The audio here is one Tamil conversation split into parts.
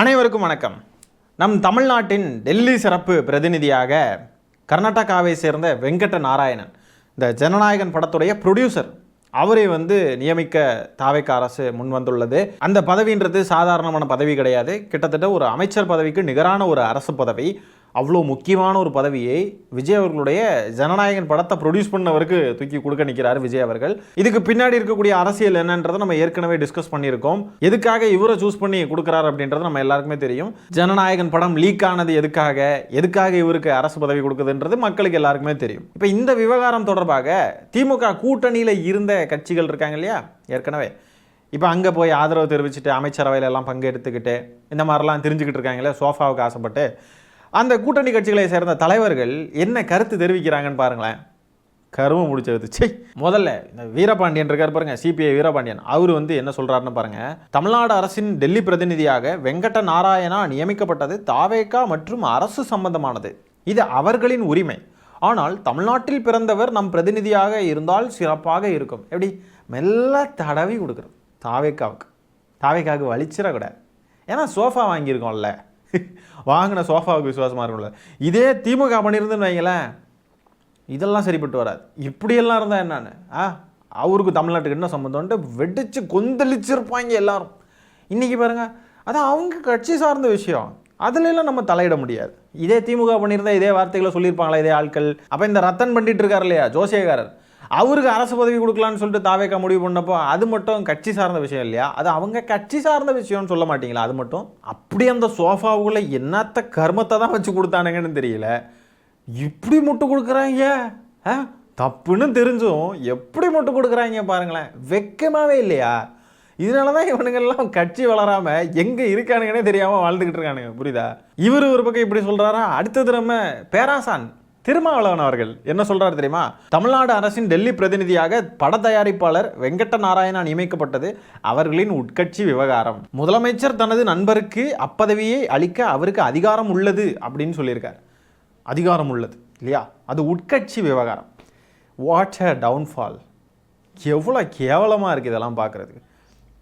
அனைவருக்கும் வணக்கம். நம் தமிழ்நாட்டின் டெல்லி சிறப்பு பிரதிநிதியாக கர்நாடகாவை சேர்ந்த வெங்கட்ட நாராயணன், இந்த ஜனநாயகன் படத்துடைய ப்ரொடியூசர், அவரை நியமிக்க தாவேக அரசு முன் வந்துள்ளது. அந்த பதவின்றது சாதாரணமான பதவி கிடையாது. கிட்டத்தட்ட ஒரு அமைச்சர் பதவிக்கு நிகரான ஒரு அரசு பதவி. அவ்வளோ முக்கியமான ஒரு பதவியை விஜய் அவர்களுடைய ஜனநாயகன் படத்தை ப்ரொடியூஸ் பண்ணவருக்கு தூக்கி கொடுக்க நிற்கிறார் விஜய் அவர்கள். இதுக்கு பின்னாடி இருக்கக்கூடிய அரசியல் என்னன்றதை நம்ம ஏற்கனவே டிஸ்கஸ் பண்ணியிருக்கோம். எதுக்காக இவரை சூஸ் பண்ணி கொடுக்குறாரு அப்படின்றது நம்ம எல்லாருக்குமே தெரியும். ஜனநாயகன் படம் லீக் ஆனது எதுக்காக இவருக்கு அரசு பதவி கொடுக்குதுன்றது மக்களுக்கு எல்லாருக்குமே தெரியும். இப்போ இந்த விவகாரம் தொடர்பாக திமுக கூட்டணியில் இருந்த கட்சிகள் இருக்காங்க இல்லையா, ஏற்கனவே இப்போ அங்கே போய் ஆதரவு தெரிவிச்சுட்டு அமைச்சரவையில் எல்லாம் பங்கெடுத்துக்கிட்டு இந்த மாதிரிலாம் தெரிஞ்சுக்கிட்டு இருக்காங்களே, சோஃபாவுக்கு ஆசைப்பட்டு அந்த கூட்டணி கட்சிகளை சேர்ந்த தலைவர்கள் என்ன கருத்து தெரிவிக்கிறாங்கன்னு பாருங்களேன். கருமம் முடிச்சது. முதல்ல இந்த வீரபாண்டியன் இருக்கார் பாருங்க, சிபிஐ வீரபாண்டியன், அவர் என்ன சொல்றாருன்னு பாருங்க. தமிழ்நாடு அரசின் டெல்லி பிரதிநிதியாக வெங்கட்ட நாராயணா நியமிக்கப்பட்டது தாவேகா மற்றும் அரசு சம்பந்தமானது. இது அவர்களின் உரிமை. ஆனால் தமிழ்நாட்டில் பிறந்தவர் நம் பிரதிநிதியாக இருந்தால் சிறப்பாக இருக்கும். எப்படி மெல்ல தடவி கொடுக்குறது தாவேகாவுக்கு வலிச்சிடக்கூடாது. ஏன்னா சோஃபா வாங்கியிருக்கோம்ல, வாங்கின சோஃபாவுக்கு விசுவாசமாக இருக்கும்ல. இதே திமுக பண்ணியிருந்துன்னு வைங்களேன், இதெல்லாம் சரிப்பட்டு வராது. இப்படியெல்லாம் இருந்தால் என்னன்னு அவருக்கு தமிழ்நாட்டுக்கு என்ன சம்மந்தம்ன்ட்டு வெடிச்சு கொந்தளிச்சிருப்பாங்க எல்லாரும். இன்றைக்கி பாருங்கள், அதான் அவங்க கட்சி சார்ந்த விஷயம், அதுலெல்லாம் நம்ம தலையிட முடியாது. இதே திமுக பண்ணியிருந்தால் இதே வார்த்தைகளை சொல்லியிருப்பாங்களா இதே ஆட்கள். அப்போ இந்த ரத்தன் பண்ணிட்டு இருக்கார் இல்லையா ஜோசியக்காரர், அவருக்கு அரசு பதவி கொடுக்கலான்னு சொல்லிட்டு தாவேகா முடிவு பண்ணப்போ அது மட்டும் கட்சி சார்ந்த விஷயம் இல்லையா? அது அவங்க கட்சி சார்ந்த விஷயம்னு சொல்ல மாட்டீங்களா? அது மட்டும் அப்படி அந்த சோஃபாவுக்குள்ள என்னத்த கர்மத்தை தான் வச்சு கொடுத்தானுங்கன்னு தெரியல. இப்படி முட்டு கொடுக்குறாங்க, தப்புன்னு தெரிஞ்சும் எப்படி முட்டு கொடுக்குறாங்க பாருங்களேன். வெக்கமாவே இல்லையா? இதனால தான் இவனுங்கெல்லாம் கட்சி வளராம எங்கே இருக்கானுங்கன்னே தெரியாமல் வாழ்ந்துக்கிட்டு இருக்கானுங்க. புரியுதா? இவர் ஒரு பக்கம் இப்படி சொல்கிறாரா, அடுத்தது நம்ம பேராசான் திருமாவளவன் அவர்கள் என்ன சொல்றாரு தெரியுமா? தமிழ்நாடு அரசின் டெல்லி பிரதிநிதியாக பட தயாரிப்பாளர் வெங்கட்ட நாராயணா நியமிக்கப்பட்டது அவர்களின் உட்கட்சி விவகாரம். முதலமைச்சர் தனது நண்பருக்கு அப்பதவியை அளிக்க அவருக்கு அதிகாரம் உள்ளது அப்படின்னு சொல்லியிருக்கார். அதிகாரம் உள்ளது இல்லையா, அது உட்கட்சி விவகாரம். What a downfall! எவ்வளோ கேவலமாக இருக்குது இதெல்லாம் பார்க்குறதுக்கு.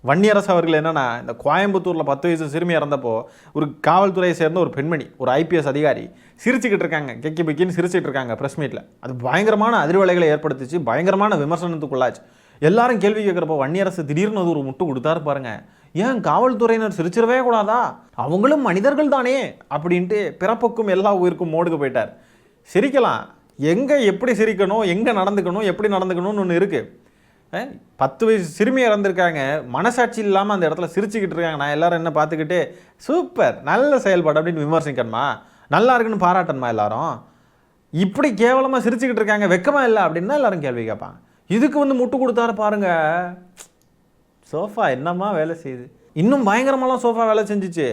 வன்னியரசு அவர்கள் என்னென்னா, இந்த கோயம்புத்தூரில் 10 வயசு சிறுமி இறந்தப்போ ஒரு காவல்துறையை சேர்ந்த ஒரு பெண்மணி, ஒரு IPS அதிகாரி சிரிச்சுக்கிட்டு இருக்காங்க, கெக்கி பிக்கின்னு சிரிச்சிட்டு இருக்காங்க ப்ரெஸ் மீட்டில். அது பயங்கரமான அதிர்வலைகளை ஏற்படுத்திச்சு, பயங்கரமான விமர்சனத்துக்குள்ளாச்சு. எல்லாரும் கேள்வி கேட்குறப்போ வன்னியரசு திடீர்னு அது ஒரு முட்டு கொடுத்தாரு பாருங்க. ஏன் காவல்துறையினர் சிரிச்சிடவே கூடாதா, அவங்களும் மனிதர்கள் தானே அப்படின்ட்டு பிறப்புக்கும் எல்லா உயிருக்கும் மோடுக்கு போயிட்டார். சிரிக்கலாம், எங்கே எப்படி சிரிக்கணும், எங்கே நடந்துக்கணும், எப்படி நடந்துக்கணும்னு ஒன்று இருக்குது. 10 வயசு சிறுமி இறந்துருக்காங்க, மனசாட்சி இல்லாமல் அந்த இடத்துல சிரிச்சுக்கிட்டு இருக்காங்க. நான் எல்லாரும் என்ன பார்த்துக்கிட்டு சூப்பர் நல்ல செயல்பாடு அப்படின்னு விமர்சிக்கணுமா, நல்லா இருக்குன்னு பாராட்டணுமா? எல்லாரும் இப்படி கேவலமாக சிரிச்சுக்கிட்டு இருக்காங்க, வெக்கமாக இல்லை அப்படின்னு தான் எல்லாரும் கேள்வி கேட்பாங்க. இதுக்கு முட்டு கொடுத்தாரு பாருங்க. சோஃபா என்னம்மா வேலை செய்யுது, இன்னும் பயங்கரமாலாம் சோஃபா வேலை செஞ்சிச்சு.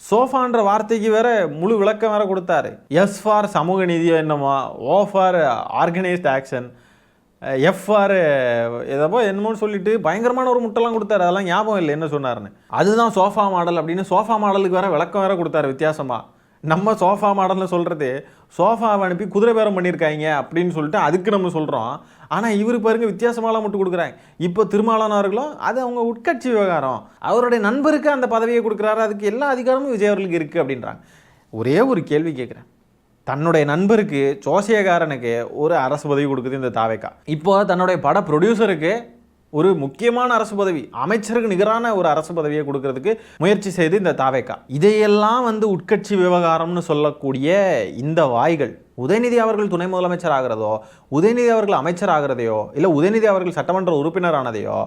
சோஃபான்ற வார்த்தைக்கு வேற முழு விளக்கம் வேற கொடுத்தாரு. எஸ் ஃபார் சமூக நீதியோ என்னமோ, ஓ ஃபார் ஆர்கனைஸ்ட் ஆக்ஷன், எஃப்ஆர் என்னமோன்னு சொல்லிட்டு பயங்கரமான ஒரு முட்டெல்லாம் கொடுத்தாரு. அதெல்லாம் ஞாபகம் இல்லை என்ன சொன்னார்னு. அதுதான் சோஃபா மாடல் அப்படின்னு சோஃபா மாடலுக்கு வேற விளக்கம் வேற கொடுத்தாரு வித்தியாசமாக. நம்ம சோஃபா மாடல்னு சொல்கிறது சோஃபாவை அனுப்பி குதிரை பேரம் பண்ணியிருக்காங்க அப்படின்னு சொல்லிட்டு அதுக்கு நம்ம சொல்கிறோம். ஆனால் இவர் பாருங்க வித்தியாசமாலாம் மட்டும் கொடுக்குறாங்க. இப்போ திருமாவளவர்களும் அது அவங்க உட்கட்சி விவகாரம், அவருடைய நண்பருக்கு அந்த பதவியை கொடுக்குறாரு, அதுக்கு எல்லா அதிகாரமும் விஜய் அவர்களுக்கு இருக்குது அப்படின்றாங்க. ஒரே ஒரு கேள்வி கேட்குறேன், தன்னுடைய நண்பருக்கு ஜோசியக்காரனுக்கு ஒரு அரசு பதவி கொடுக்குது இந்த தாவேகா. இப்போ தன்னுடைய பட ப்ரொடியூசருக்கு ஒரு முக்கியமான அரசு பதவி, அமைச்சருக்கு நிகரான ஒரு அரசு பதவியை கொடுக்கறதுக்கு முயற்சி செய்து இந்த தாவேகா. இதையெல்லாம் உட்கட்சி விவகாரம்னு சொல்லக்கூடிய இந்த வாய்கள், உதயநிதி அவர்கள் துணை முதலமைச்சர் ஆகிறதோ, உதயநிதி அவர்கள் அமைச்சர் ஆகிறதையோ, இல்லை உதயநிதி அவர்கள் சட்டமன்ற உறுப்பினர் ஆனதையோ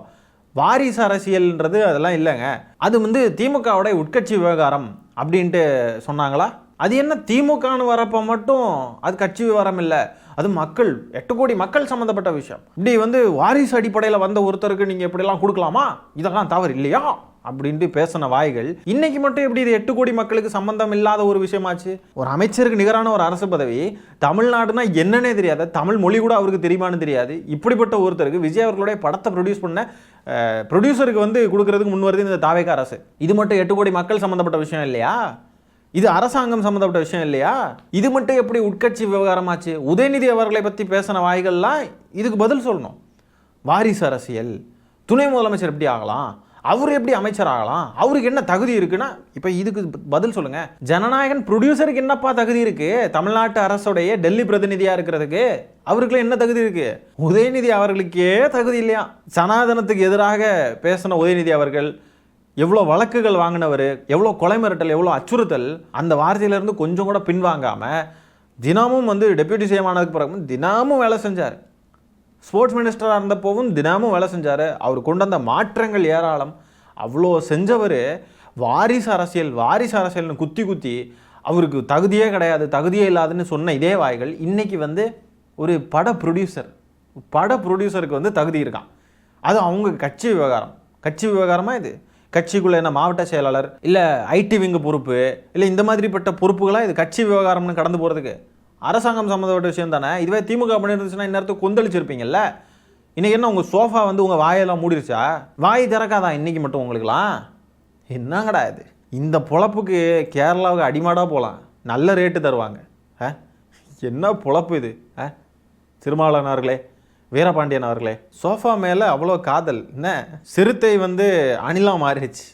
வாரிசு அரசியல்ன்றது அதெல்லாம் இல்லைங்க. அது திமுகவுடைய உட்கட்சி விவகாரம் அப்படின்ட்டு சொன்னாங்களா? அது என்ன திமுகன்னு வரப்போ மட்டும் அது கட்சி விவகாரம் இல்லை, அது மக்கள் 8 கோடி மக்கள் சம்மந்தப்பட்ட விஷயம். இப்படி வாரிசு அடிப்படையில் வந்த ஒருத்தருக்கு நீங்கள் எப்படிலாம் கொடுக்கலாமா, இதெல்லாம் தவறு இல்லையா அப்படின்ட்டு பேசின வாய்கள் இன்னைக்கு மட்டும் எப்படி இது 8 கோடி மக்களுக்கு சம்பந்தம் இல்லாத ஒரு விஷயமாச்சு? ஒரு அமைச்சருக்கு நிகரான ஒரு அரசு பதவி, தமிழ்நாடுனா என்னன்னே தெரியாது, தமிழ் மொழி கூட அவருக்கு தெரியுமான்னு தெரியாது. இப்படிப்பட்ட ஒருத்தருக்கு விஜய் அவர்களுடைய படத்தை ப்ரொடியூஸ் பண்ண ப்ரொடியூசருக்கு கொடுக்கறதுக்கு முன் வருது இந்த தாவேகா அரசு. இது மட்டும் 8 கோடி மக்கள் சம்மந்தப்பட்ட விஷயம் இல்லையா? இது அரசாங்கம் சம்மந்தப்பட்ட விஷயம் இல்லையா? இது மட்டும் எப்படி உட்கட்சி விவகாரமாச்சு? உதயநிதி அவர்களை பற்றி பேசின வாய்கள்லாம் இதுக்கு பதில் சொல்லணும். வாரிசு அரசியல், துணை முதலமைச்சர் எப்படி ஆகலாம், அவர் எப்படி அமைச்சர் ஆகலாம்? அவருக்கு என்ன தகுதி இருக்குன்னா, இப்போ இதுக்கு பதில் சொல்லுங்க. ஜனநாயகன் ப்ரொடியூசருக்கு என்னப்பா தகுதி இருக்கு? தமிழ்நாட்டு அரசுடைய டெல்லி பிரதிநிதியா இருக்கிறதுக்கு அவருக்குள்ள என்ன தகுதி இருக்கு? உதயநிதி அவர்களுக்கே தகுதி இல்லையா? சனாதனத்துக்கு எதிராக பேசின உதயநிதி அவர்கள் எவ்வளோ வழக்குகள் வாங்கினவர், எவ்வளோ கொலை மிரட்டல், எவ்வளோ அச்சுறுத்தல், அந்த வார்த்தையிலேருந்து கொஞ்சம் கூட பின்வாங்காமல் தினமும் வந்து டெப்யூட்டி சிஎம் ஆனதுக்கு பிறகு தினமும் வேலை செஞ்சார். ஸ்போர்ட்ஸ் மினிஸ்டராக இருந்தப்போவும் தினமும் வேலை செஞ்சார். அவர் கொண்டு வந்த மாற்றங்கள் ஏராளம். அவ்வளோ செஞ்சவர் வாரிசு அரசியல்னு குத்தி அவருக்கு தகுதியே கிடையாது, தகுதியே இல்லாதுன்னு சொன்ன இதே வாய்கள் இன்னைக்கு வந்து ஒரு பட ப்ரொடியூசருக்கு வந்து தகுதி இருக்கான். அது அவங்க கட்சி விவகாரமாக இது. கட்சிக்குள்ளே என்ன மாவட்ட செயலாளர், இல்லை ஐடி விங்கு பொறுப்பு, இல்லை இந்த மாதிரிப்பட்ட பொறுப்புகளாக இது கட்சி விவகாரம்னு கடந்து போகிறதுக்கு அரசாங்கம் சம்மந்தப்பட்ட விஷயம் தானே. இதுவே திமுக பண்ணிருந்துச்சுன்னா இந்நேரத்துக்கு கொந்தளிச்சிருப்பீங்கல்ல. இன்றைக்கி என்ன உங்கள் சோஃபா வந்து உங்கள் வாயெல்லாம் மூடிருச்சா? வாய் திறக்காதான் இன்றைக்கி மட்டும் உங்களுக்குலாம்? என்னங்கடா இது? இந்த பொழப்புக்கு கேரளாவுக்கு அடிமாடாக போகலாம், நல்ல ரேட்டு தருவாங்க. என்ன பொழப்பு இது? திருமாவளவன் அவர்களே, வீரபாண்டியன் அவர்களே, சோஃபா மேலே அவ்வளோ காதல் என்ன? சிறுத்தை வந்து அணிலாக மாறிடுச்சு.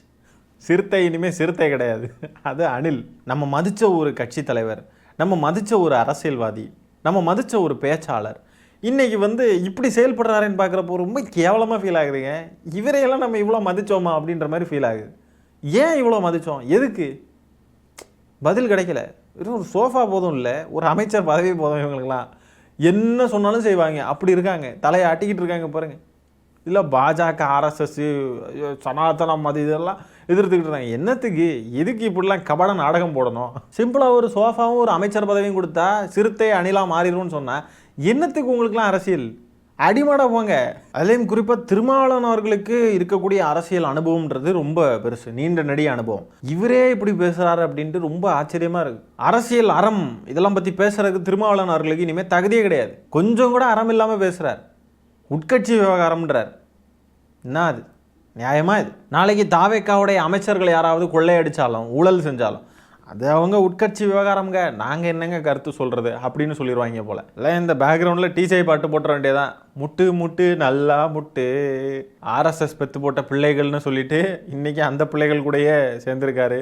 சிறுத்தை இனிமேல் சிறுத்தை கிடையாது, அது அணில். நம்ம மதித்த ஒரு கட்சி தலைவர், நம்ம மதித்த ஒரு அரசியல்வாதி, நம்ம மதித்த ஒரு பேச்சாளர் இன்றைக்கி வந்து இப்படி செயல்படுறாருன்னு பார்க்குறப்போ ரொம்ப கேவலமாக ஃபீல் ஆகுதுங்க. இவரையெல்லாம் நம்ம இவ்வளோ மதித்தோமா அப்படின்ற மாதிரி ஃபீல் ஆகுது. ஏன் இவ்வளோ மதித்தோம்? எதுக்கு? பதில் கிடைக்கல. வெறும் ஒரு சோஃபா போதும் இல்லை, ஒரு அமைச்சர் பதவி போதும். இவங்களுக்கெல்லாம் என்ன சொன்னாலும் செய்வாங்க, அப்படி இருக்காங்க, தலையை ஆட்டிக்கிட்டு இருக்காங்க பாருங்கள். இல்லை பாஜக, ஆர்எஸ்எஸ், சனாதனம், அது இதெல்லாம் எதிர்த்துக்கிட்டு இருந்தாங்க. என்னத்துக்கு? எதுக்கு இப்படிலாம் கபட நாடகம் போடணும்? சிம்பிளாக ஒரு சோஃபாவும் ஒரு அமைச்சர் பதவியும் கொடுத்தா சிறுத்தை அணிலாக மாறிடும்னு சொன்னால் என்னத்துக்கு உங்களுக்குலாம் அரசியல்? அடிமாட போங்க. அதுலேயும் குறிப்பாக திருமாவளவன் அவர்களுக்கு இருக்கக்கூடிய அரசியல் அனுபவம்ன்றது ரொம்ப பெருசு, நீண்ட நெடிய அனுபவம். இவரே இப்படி பேசுகிறாரு அப்படின்ட்டு ரொம்ப ஆச்சரியமாக இருக்குது. அரசியல் அறம் இதெல்லாம் பற்றி பேசுகிறதுக்கு திருமாவளவன் அவர்களுக்கு இனிமேல் தகுதியே கிடையாது. கொஞ்சம் கூட அறம் இல்லாமல் பேசுகிறார். உட்கட்சி விவகாரம்ன்றார். என்ன அது நியாயமாக? இது நாளைக்கு தாவேக்காவுடைய அமைச்சர்கள் யாராவது கொள்ளையடித்தாலும் ஊழல் செஞ்சாலும் அது அவங்க உட்கட்சி விவகாரம்ங்க, நாங்கள் என்னங்க கருத்து சொல்கிறது அப்படின்னு சொல்லிடுவாங்க போல். இல்லை இந்த பேக்ரவுண்டில் டீச்சை பாட்டு போட்டுற வேண்டியதான். முட்டு முட்டு நல்லா முட்டு, ஆர்எஸ்எஸ் பெற்று போட்ட பிள்ளைகள்னு சொல்லிட்டு இன்றைக்கி அந்த பிள்ளைகள் கூடயே சேர்ந்துருக்காரு.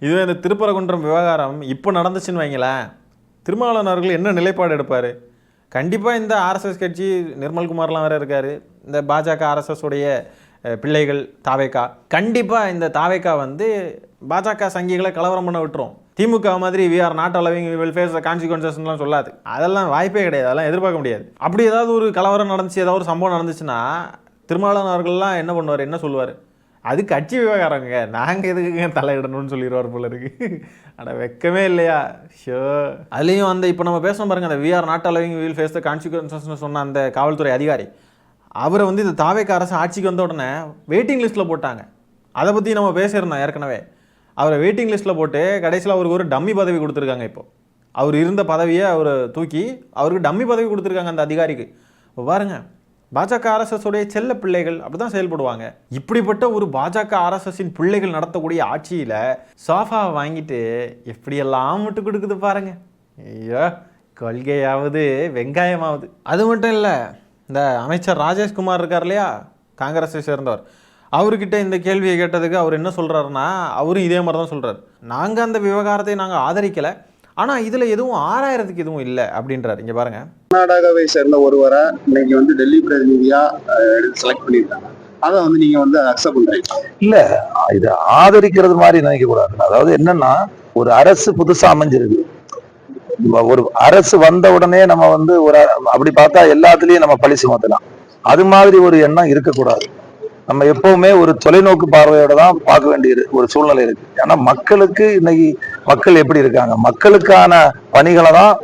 இதுவே இந்த திருப்பரங்குன்றம் விவகாரம் இப்போ நடந்துச்சுன்னு வைங்களேன், திருமாவளவன் அவர்கள் என்ன நிலைப்பாடு எடுப்பார்? கண்டிப்பாக இந்த ஆர்எஸ்எஸ் கட்சி, நிர்மல்குமார்லாம் வேறு இருக்கார், இந்த பாஜக ஆர்எஸ்எஸ் உடைய பிள்ளைகள் தாவேக்கா, கண்டிப்பாக இந்த தாவேக்கா வந்து பாஜக சங்கிகளை கலவரம் பண்ண விட்டுரும். திமுக மாதிரி we are not allowing will face the கான்சிக்வன்சஸ்லாம் சொல்லாது. அதெல்லாம் வாய்ப்பே கிடையாது, அதெல்லாம் எதிர்பார்க்க முடியாது. அப்படி ஏதாவது ஒரு கலவரம் நடந்துச்சு, ஏதாவது ஒரு சம்பவம் நடந்துச்சுன்னா திருமாவளவன் அவர்கள்லாம் என்ன பண்ணுவார், என்ன சொல்லுவார்? அது கட்சி விவகாரங்க, நாங்கள் எதுக்குங்க தலையிடணும்னு சொல்லிடுவார் போல இருக்கு. ஆனால் வெக்கமே இல்லையா? ஷோ. அதுலேயும் அந்த இப்போ நம்ம பேசணும் பாருங்கள், அந்த we are not allowing will face the கான்சிக்வன்சஸ்னு சொன்ன அந்த காவல்துறை அதிகாரி, அவரை வந்து இந்த தாவேக்கா அரசு ஆட்சிக்கு வந்த உடனே வெயிட்டிங் லிஸ்ட்டில் போட்டாங்க. அதை பற்றி நம்ம பேசியிருந்தோம் ஏற்கனவே. அவரை வெயிட்டிங் லிஸ்ட்டில் போட்டு கடைசியில் அவருக்கு ஒரு டம்மி பதவி கொடுத்துருக்காங்க. இப்போ அவர் இருந்த பதவியை அவரை தூக்கி அவருக்கு டம்மி பதவி கொடுத்துருக்காங்க அந்த அதிகாரிக்கு. இப்போ பாருங்கள், பாஜக ஆர்எஸ்எஸ் உடைய செல்ல பிள்ளைகள் அப்படி தான் செயல்படுவாங்க. இப்படிப்பட்ட ஒரு பாஜக ஆர்எஸ்எஸின் பிள்ளைகள் நடத்தக்கூடிய ஆட்சியில் சோஃபாவை வாங்கிட்டு எப்படியெல்லாம் விட்டு கொடுக்குது பாருங்க. ஐயோ, கொள்கையாவது வெங்காயமாவது. அது மட்டும் இல்லை, இந்த அமைச்சர் ராஜேஷ்குமார் இருக்கார் இல்லையா, காங்கிரஸை சேர்ந்தவர், அவர்கிட்ட இந்த கேள்வியை கேட்டதுக்கு அவர் என்ன சொல்கிறாருன்னா, அவரும் இதே மாதிரி தான் சொல்கிறார். நாங்கள் அந்த விவகாரத்தை நாங்கள் ஆதரிக்கலை, ஆனால் இதில் எதுவும் ஆராயறதுக்கு எதுவும் இல்லை அப்படின்றார். இங்கே பாருங்கள், கர்நாடகாவை சேர்ந்த ஒருவரை இன்னைக்கு வந்து டெல்லி பிரதிநிதியாக செலக்ட் பண்ணியிருக்காங்க. அதை வந்து நீங்கள் வந்து அக்செப்ட் பண்ணுறீங்க? இல்லை, இதை ஆதரிக்கிறது மாதிரி நினைக்கக்கூடாது. அதாவது என்னன்னா, ஒரு அரசு புதுசாக அமைஞ்சிருக்கு, ஒரு அரசு வந்த உடனே நம்ம வந்து ஒரு அப்படி பார்த்தா எல்லாத்துலயும் நம்ம பழி சுமத்தலாம். அது மாதிரி ஒரு எண்ணம் இருக்கக்கூடாது. நம்ம எப்பவுமே ஒரு தொலைநோக்கு பார்வையோட தான் பார்க்க வேண்டியது ஒரு சூழ்நிலை இருக்கு. ஏன்னா மக்களுக்கு இன்னைக்கு மக்கள் எப்படி இருக்காங்க, மக்களுக்கான பணிகளை தான்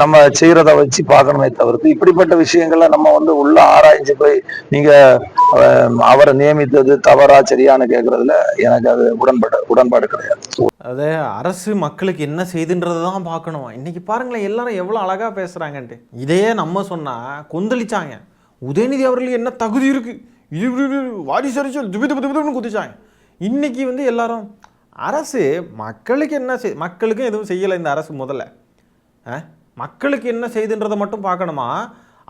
நம்ம செய்யறத வச்சு பார்க்கணுமே தவிர்த்து இப்படிப்பட்ட விஷயங்களை நம்ம வந்து உள்ள ஆராய்ச்சி போய் நீங்க அவரை நியமித்தது தவறா சரியானு கேட்கறதுல எனக்கு அது உடன்பாடு கிடையாது. அது அரசு மக்களுக்கு என்ன செய்துன்றது தான் பார்க்கணும். இன்னைக்கு பாருங்களேன், எல்லாரும் எவ்வளோ அழகா பேசுறாங்கன்ட்டு. இதையே நம்ம சொன்னா கொந்தளிச்சாங்க. உதயநிதி அவர்களுக்கு என்ன தகுதி இருக்கு, இது வாரிசரிச்சல் துபிதுன்னு குதிச்சாங்க. இன்னைக்கு வந்து எல்லாரும் அரசு மக்களுக்கு என்ன மக்களுக்கும் எதுவும் செய்யலை இந்த அரசு. முதல்ல மக்களுக்கு என்ன செய்துன்றதை மட்டும் பார்க்கணுமா,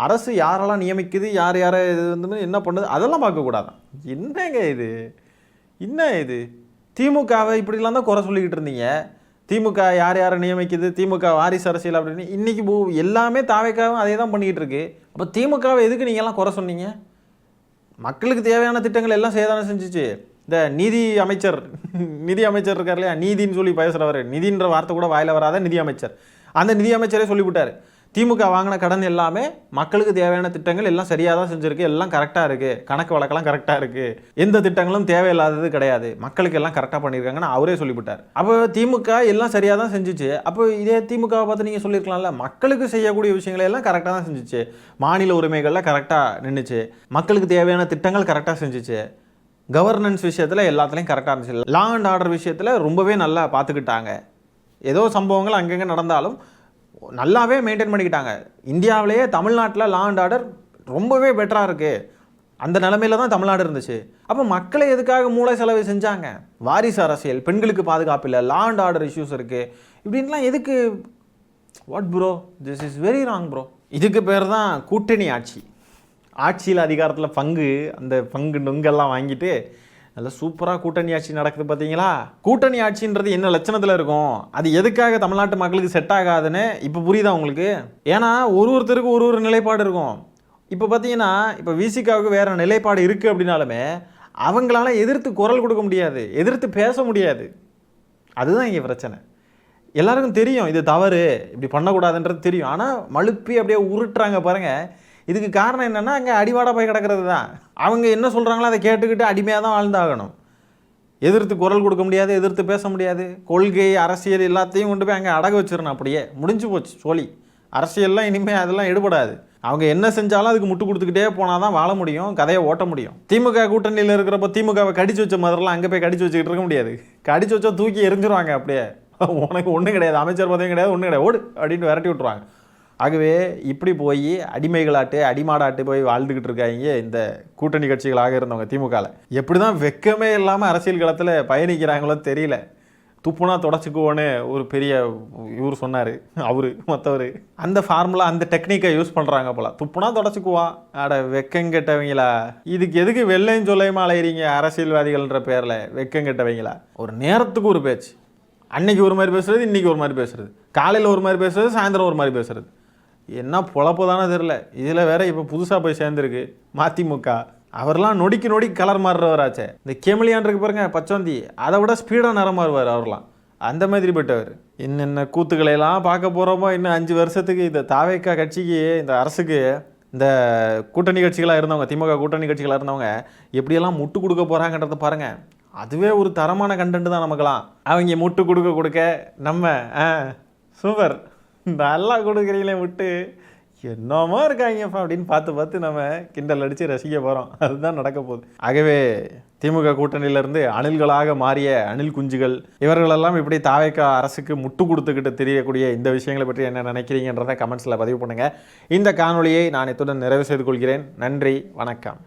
அரசு யாரெல்லாம் நியமிக்குது, யார் யாரை இது வந்து என்ன பண்ணுது, அதெல்லாம் பார்க்கக்கூடாதான். என்னங்க இது, என்ன இது? திமுகவை இப்படிலாம் தான் குறை சொல்லிக்கிட்டு இருந்தீங்க. திமுக யார் யாரை நியமிக்குது, திமுக வாரிசு அரசியல் அப்படின்னு. இன்னைக்கு எல்லாமே தாவேக்காவும் அதே தான் பண்ணிக்கிட்டு இருக்கு. அப்போ திமுகவை எதுக்கு நீங்கள்லாம் குறை சொன்னீங்க? மக்களுக்கு தேவையான திட்டங்கள் எல்லாம் செய்யதானே செஞ்சிச்சு. இந்த நிதி அமைச்சர் இருக்கார் இல்லையா, நீதின்னு சொல்லி பேசுகிறவர், நிதின்ற வார்த்தை கூட வாயில் வராத நிதி அமைச்சர், அந்த நிதி அமைச்சரே சொல்லிவிட்டார், திமுக வாங்கின கடன் எல்லாமே மக்களுக்கு தேவையான திட்டங்கள் எல்லாம் சரியாக தான் செஞ்சுருக்கு, எல்லாம் கரெக்டாக இருக்குது, கணக்கு வழக்கெல்லாம் கரெக்டாக இருக்குது, எந்த திட்டங்களும் தேவையில்லாதது கிடையாது, மக்களுக்கு எல்லாம் கரெக்டாக பண்ணியிருக்காங்கன்னு அவரே சொல்லிவிட்டார். அப்போ திமுக எல்லாம் சரியாக தான் செஞ்சுச்சு. அப்போ இதே திமுகவை பார்த்து நீங்கள் சொல்லியிருக்கலாம்ல, மக்களுக்கு செய்யக்கூடிய விஷயங்களை எல்லாம் கரெக்டாக தான் செஞ்சுச்சு, மாநில உரிமைகளில் கரெக்டாக நின்றுச்சு, மக்களுக்கு தேவையான திட்டங்கள் கரெக்டாக செஞ்சுச்சு, கவர்னன்ஸ் விஷயத்தில் எல்லாத்துலேயும் கரெக்டாக இருந்துச்சு, லா அண்ட் ஆர்டர் விஷயத்தில் ரொம்பவே நல்லா பார்த்துக்கிட்டாங்க, ஏதோ சம்பவங்கள் அங்கங்கே நடந்தாலும் நல்லாவே மெயின்டைன் பண்ணிக்கிட்டாங்க. இந்தியாவிலேயே தமிழ்நாட்டில் லா அண்ட் ஆர்டர் ரொம்பவே பெட்டராக இருக்குது, அந்த நிலைமையில தான் தமிழ்நாடு இருந்துச்சு. அப்போ மக்களை எதுக்காக மூளை செலவு செஞ்சாங்க? வாரிசு அரசியல், பெண்களுக்கு பாதுகாப்பு இல்லை, லா அண்ட் ஆர்டர் இஷ்யூஸ் இருக்குது, இப்படின்லாம் எதுக்கு? What bro, this is very wrong bro. இதுக்கு பேர் தான் கூட்டணி ஆட்சி. ஆட்சியில் அதிகாரத்தில் அந்த பங்கு நொங்கெல்லாம் வாங்கிட்டு நல்லா சூப்பராக கூட்டணி ஆட்சி நடக்குது பார்த்தீங்களா? கூட்டணி ஆட்சின்றது என்ன லட்சணத்தில் இருக்கும், அது எதுக்காக தமிழ்நாட்டு மக்களுக்கு செட் ஆகாதுன்னு இப்போ புரியுதா உங்களுக்கு? ஏன்னா ஒருத்தருக்கு ஒரு நிலைப்பாடு இருக்கும். இப்போ பார்த்தீங்கன்னா, இப்போ விசிகாவுக்கு வேறு நிலைப்பாடு இருக்குது அப்படின்னாலுமே அவங்களால எதிர்த்து குரல் கொடுக்க முடியாது, எதிர்த்து பேச முடியாது. அதுதான் இங்கே பிரச்சனை. எல்லாருக்கும் தெரியும் இது தவறு, இப்படி பண்ணக்கூடாதுன்றது தெரியும். ஆனால் மழுப்பி அப்படியே உருட்டுறாங்க பாருங்கள். இதுக்கு காரணம் என்னென்னா, அங்கே அடிவாடாக போய் கிடக்கிறது தான். அவங்க என்ன சொல்கிறாங்களோ அதை கேட்டுக்கிட்டு அடிமையாக தான் வாழ்ந்தாகணும். எதிர்த்து குரல் கொடுக்க முடியாது, எதிர்த்து பேச முடியாது. கொள்கை அரசியல் எல்லாத்தையும் கொண்டு போய் அங்கே அடகு வச்சிடணும். அப்படியே முடிஞ்சு போச்சு சோழி. அரசியல்லாம் இனிமேல் அதெல்லாம் எடுபடாது. அவங்க என்ன செஞ்சாலும் அதுக்கு முட்டு கொடுத்துக்கிட்டே போனால் தான் வாழ முடியும், கதையை ஓட்ட முடியும். திமுக கூட்டணியில் இருக்கிறப்போ திமுகவை கடிச்சு வச்ச மாதிரிலாம் அங்கே போய் கடிச்சு வச்சுக்கிட்டு இருக்க முடியாது. கடிச்சு வச்சா தூக்கி எரிஞ்சிருவாங்க. அப்படியே உனக்கு ஒன்றும் கிடையாது, அமைச்சர் பதவியும் கிடையாது, ஒன்றும் கிடையாது, ஓடு அப்படின்னு விரட்டி விட்டுருவாங்க. ஆகவே இப்படி போய் அடிமைகளாட்டு அடிமாடாட்டு போய் வாழ்ந்துக்கிட்டு இருக்காங்க இந்த கூட்டணி கட்சிகளாக இருந்தவங்க திமுகவில். எப்படி தான் வெக்கமே இல்லாமல் அரசியல் களத்தில் பயணிக்கிறாங்களோ தெரியல. துப்புனா தொடச்சிக்குவோன்னு ஒரு பெரிய இவர் சொன்னார், அவரு மற்றவர் அந்த ஃபார்முலா அந்த டெக்னிக்கை யூஸ் பண்ணுறாங்க போல. துப்புனா தொடச்சிக்குவா, அட வெக்கங்கெட்டவங்களா, இதுக்கு எதுக்கு வெள்ளையும் சொல்லையுமா அலையிறீங்க அரசியல்வாதிகள்ன்ற பேரில்? வெக்கங்கெட்டவங்களா. ஒரு நேரத்துக்கு ஒரு பேச்சு, அன்னைக்கு ஒரு மாதிரி பேசுறது, இன்றைக்கி ஒரு மாதிரி பேசுறது, காலையில் ஒரு மாதிரி பேசுறது, சாயந்தரம் ஒரு மாதிரி பேசுறது, என்ன பொழப்பு தானே தெரில. இதில் வேற இப்போ புதுசாக போய் சேர்ந்துருக்கு மதிமுக. அவர்லாம் நொடிக்கு கலர் மாறுறவராச்சே. இந்த கேமலியான் இருக்கு பாருங்க, பச்சோந்தி, அதை விட ஸ்பீடாக நிறம் மாறுவார் அவர்லாம். அந்த மாதிரி பட்டவர். என்னென்ன கூத்துக்களையெல்லாம் பார்க்க போகிறோமோ இன்னும் 5 வருஷத்துக்கு. இந்த தாவேக்கா கட்சிக்கு, இந்த அரசுக்கு, இந்த கூட்டணி கட்சிகளாக இருந்தவங்க, திமுக கூட்டணி கட்சிகளாக இருந்தவங்க எப்படியெல்லாம் முட்டு கொடுக்க போகிறாங்கன்றத பாருங்கள். அதுவே ஒரு தரமான கண்டென்ட் தான் நமக்கெல்லாம். அவங்க முட்டு கொடுக்க நம்ம சூப்பர் நல்லா கொடுக்குறீங்களே விட்டு, என்னமோ இருக்காங்கப்பா அப்படின்னு பார்த்து நம்ம கிண்டல் அடித்து ரசிக்க போகிறோம். அதுதான் நடக்க போகுது. ஆகவே திமுக கூட்டணியிலேருந்து அணில்களாக மாறிய அணில் குஞ்சுகள் இவர்களெல்லாம் இப்படி தாவேக்கா அரசுக்கு முட்டு கொடுத்துக்கிட்டு தெரியக்கூடிய இந்த விஷயங்களை பற்றி என்ன நினைக்கிறீங்கன்றதை கமெண்ட்ஸில் பதிவு பண்ணுங்கள். இந்த காணொலியை நான் இத்துடன் நிறைவு செய்து கொள்கிறேன். நன்றி, வணக்கம்.